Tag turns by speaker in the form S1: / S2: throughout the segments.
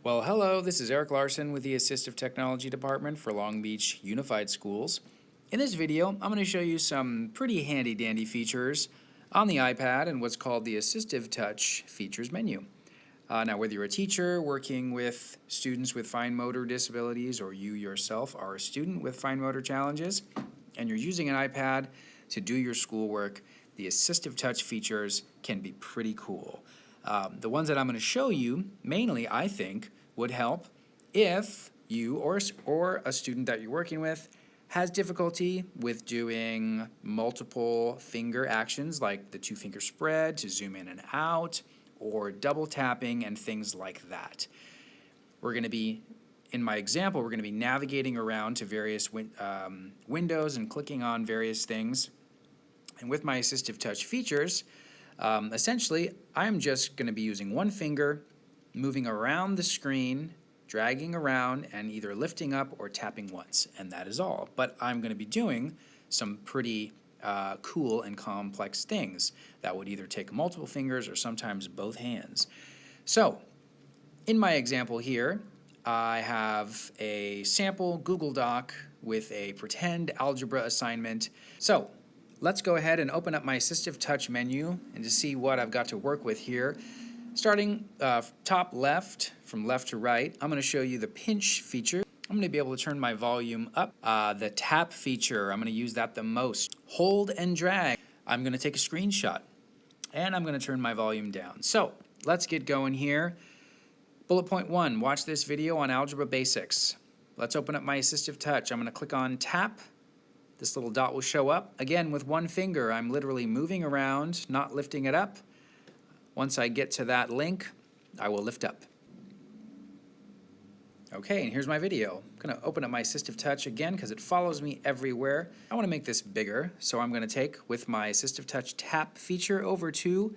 S1: Well, hello, this is Eric Larson with the Assistive Technology Department for Long Beach Unified Schools. In this video, I'm going to show you some pretty handy-dandy features on the iPad and what's called the Assistive Touch features menu. Now, whether you're a teacher working with students with fine motor disabilities or you yourself are a student with fine motor challenges and you're using an iPad to do your schoolwork, the Assistive Touch features can be pretty cool. The ones that I'm going to show you, mainly, I think, would help if you or a student that you're working with has difficulty with doing multiple finger actions like the two-finger spread to zoom in and out, or double tapping and things like that. We're going to be, in my example, we're going to be navigating around to various windows and clicking on various things. And with my Assistive Touch features, essentially, I'm just going to be using one finger, moving around the screen, dragging around, and either lifting up or tapping once, and that is all. But I'm going to be doing some pretty cool and complex things that would either take multiple fingers or sometimes both hands. So, in my example here, I have a sample Google Doc with a pretend algebra assignment. So, let's go ahead and open up my Assistive Touch menu and to see what I've got to work with here. Starting top left, from left to right, I'm going to show you the pinch feature. I'm going to be able to turn my volume up. The tap feature, I'm going to use that the most. Hold and drag, I'm going to take a screenshot. And I'm going to turn my volume down. So, let's get going here. Bullet point 1, watch this video on Algebra Basics. Let's open up my Assistive Touch. I'm going to click on tap. This little dot will show up. Again, with one finger, I'm literally moving around, not lifting it up. Once I get to that link, I will lift up. Okay, and here's my video. I'm going to open up my Assistive Touch again because it follows me everywhere. I want to make this bigger, so I'm going to take, with my Assistive Touch tap feature, over to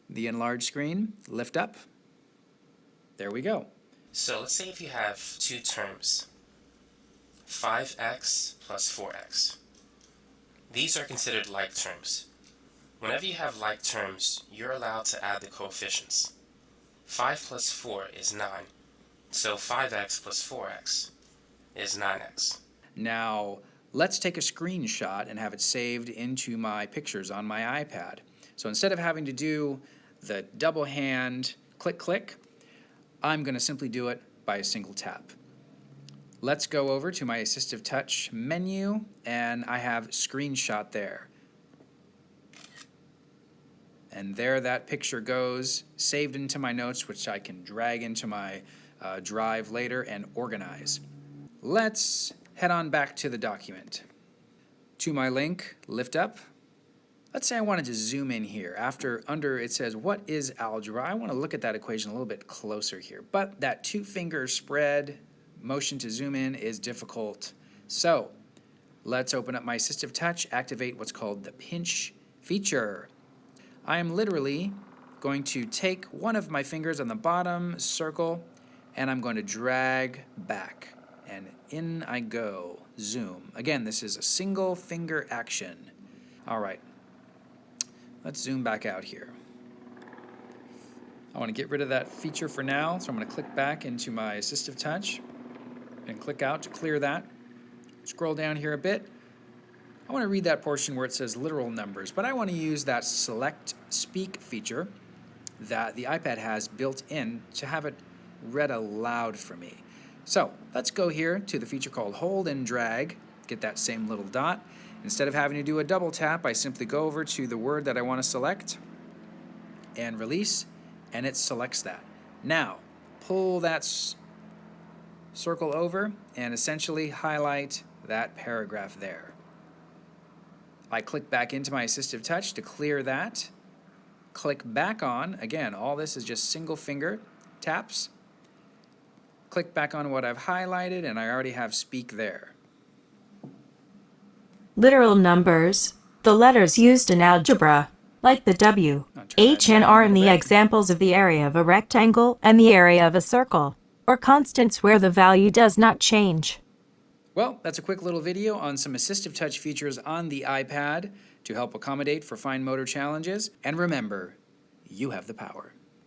S1: the enlarged screen, lift up. There we go.
S2: So let's say if you have two terms, 5x plus 4x. These are considered like terms. Whenever you have like terms, you're allowed to add the coefficients. 5 plus 4 is 9, so 5x plus 4x is 9x.
S1: Now, let's take a screenshot and have it saved into my pictures on my iPad. So instead of having to do the double hand click click, I'm going to simply do it by a single tap. Let's go over to my Assistive Touch menu, and I have screenshot there. And there that picture goes, saved into my notes, which I can drag into my drive later and organize. Let's head on back to the document. To my link, lift up. Let's say I wanted to zoom in here. Under it says, what is algebra? I want to look at that equation a little bit closer here. But that two-finger spread motion to zoom in is difficult. So let's open up my Assistive Touch, activate what's called the pinch feature. I am literally going to take one of my fingers on the bottom circle and I'm going to drag back. And in I go. Zoom. Again, this is a single finger action. All right. Let's zoom back out here. I want to get rid of that feature for now, so I'm going to click back into my Assistive Touch and click out to clear that. Scroll down here a bit. I want to read that portion where it says literal numbers, but I want to use that select speak feature that the iPad has built in to have it read aloud for me. So let's go here to the feature called hold and drag, get that same little dot. Instead of having to do a double tap, I simply go over to the word that I want to select and release, and it selects that. Now, pull that circle over and essentially highlight that paragraph there. I click back into my Assistive Touch to clear that. Click back on, again, all this is just single finger taps. Click back on what I've highlighted, and I already have speak there.
S3: Literal numbers, the letters used in algebra, like the W, H, and R in the examples of the area of a rectangle and the area of a circle, or constants where the value does not change.
S1: Well, that's a quick little video on some Assistive Touch features on the iPad to help accommodate for fine motor challenges. And remember, you have the power.